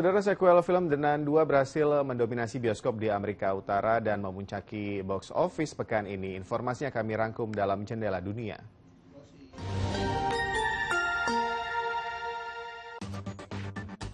Saudara, sequel film The Nun 2 berhasil mendominasi bioskop di Amerika Utara dan memuncaki box office pekan ini. Informasinya kami rangkum dalam Jendela Dunia.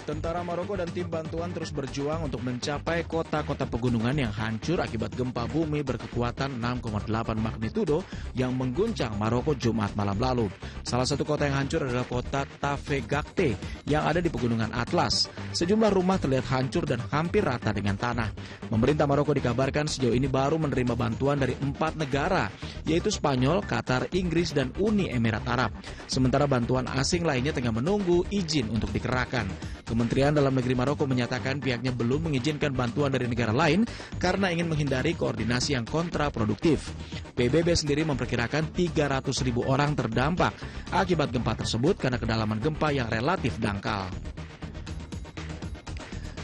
Tentara Maroko dan tim bantuan terus berjuang untuk mencapai kota-kota pegunungan yang hancur akibat gempa bumi berkekuatan 6,8 magnitudo yang mengguncang Maroko Jumat malam lalu. Salah satu kota yang hancur adalah kota Tafegakte yang ada di pegunungan Atlas. Sejumlah rumah terlihat hancur dan hampir rata dengan tanah. Pemerintah Maroko dikabarkan sejauh ini baru menerima bantuan dari 4 negara, yaitu Spanyol, Qatar, Inggris, dan Uni Emirat Arab. Sementara bantuan asing lainnya tengah menunggu izin untuk dikerahkan. Kementerian Dalam Negeri Maroko menyatakan pihaknya belum mengizinkan bantuan dari negara lain karena ingin menghindari koordinasi yang kontraproduktif. PBB sendiri memperkirakan 300.000 orang terdampak akibat gempa tersebut karena kedalaman gempa yang relatif dangkal.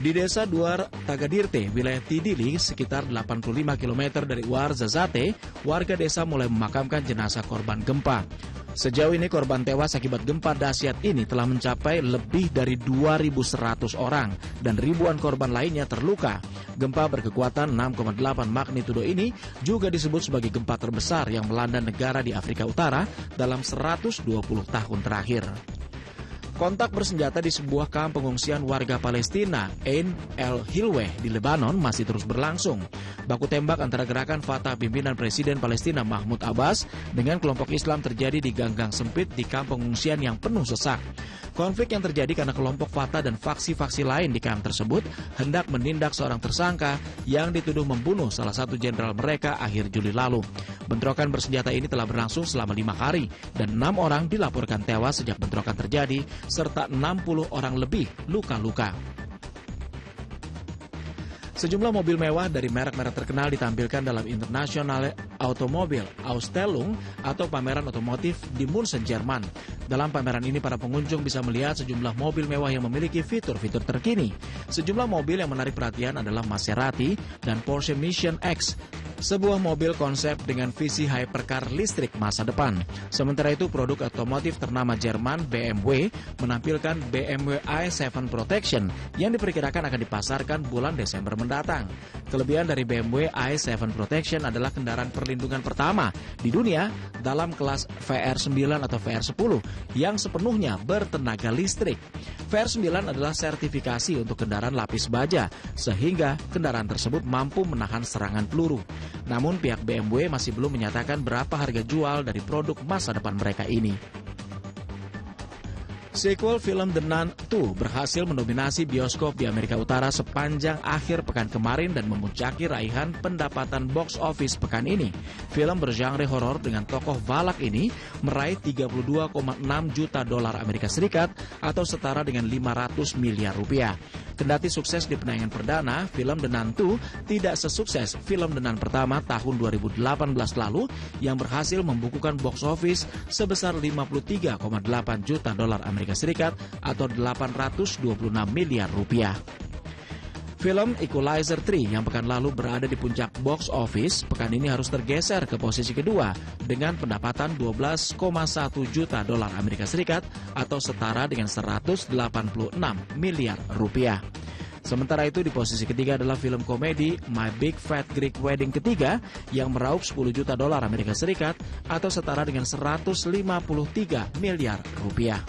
Di desa Duar Tagadirte, wilayah Tidili, sekitar 85 km dari Ouarzazate, warga desa mulai memakamkan jenazah korban gempa. Sejauh ini korban tewas akibat gempa dahsyat ini telah mencapai lebih dari 2.100 orang dan ribuan korban lainnya terluka. Gempa berkekuatan 6,8 magnitudo ini juga disebut sebagai gempa terbesar yang melanda negara di Afrika Utara dalam 120 tahun terakhir. Kontak bersenjata di sebuah kamp pengungsian warga Palestina, Ain el-Hilweh di Lebanon masih terus berlangsung. Baku tembak antara gerakan Fatah pimpinan Presiden Palestina Mahmud Abbas dengan kelompok Islam terjadi di gang-gang sempit di kamp pengungsian yang penuh sesak. Konflik yang terjadi karena kelompok Fatah dan faksi-faksi lain di kamp tersebut hendak menindak seorang tersangka yang dituduh membunuh salah satu jenderal mereka akhir Juli lalu. Bentrokan bersenjata ini telah berlangsung selama 5 hari dan 6 orang dilaporkan tewas sejak bentrokan terjadi serta 60 orang lebih luka-luka. Sejumlah mobil mewah dari merek-merek terkenal ditampilkan dalam International Automobile Ausstellung atau pameran otomotif di München, Jerman. Dalam pameran ini para pengunjung bisa melihat sejumlah mobil mewah yang memiliki fitur-fitur terkini. Sejumlah mobil yang menarik perhatian adalah Maserati dan Porsche Mission X, sebuah mobil konsep dengan visi hypercar listrik masa depan. Sementara itu, produk otomotif ternama Jerman BMW menampilkan BMW i7 Protection yang diperkirakan akan dipasarkan bulan Desember mendatang. Kelebihan dari BMW i7 Protection adalah kendaraan perlindungan pertama di dunia dalam kelas VR9 atau VR10 yang sepenuhnya bertenaga listrik. VR9 adalah sertifikasi untuk kendaraan lapis baja, sehingga kendaraan tersebut mampu menahan serangan peluru. Namun pihak BMW masih belum menyatakan berapa harga jual dari produk masa depan mereka ini. Sequel film The Nun 2 berhasil mendominasi bioskop di Amerika Utara sepanjang akhir pekan kemarin dan memuncaki raihan pendapatan box office pekan ini. Film bergenre horor dengan tokoh Valak ini meraih 32,6 juta dolar Amerika Serikat atau setara dengan 500 miliar rupiah. Kendati sukses di penayangan perdana, film The Nun 2 tidak sesukses film The Nun pertama tahun 2018 lalu yang berhasil membukukan box office sebesar 53,8 juta dolar Amerika Serikat atau 826 miliar rupiah. Film Equalizer 3 yang pekan lalu berada di puncak box office, pekan ini harus tergeser ke posisi kedua dengan pendapatan 12,1 juta dolar Amerika Serikat atau setara dengan 186 miliar rupiah. Sementara itu di posisi ketiga adalah film komedi My Big Fat Greek Wedding ketiga yang meraup 10 juta dolar Amerika Serikat atau setara dengan 153 miliar rupiah.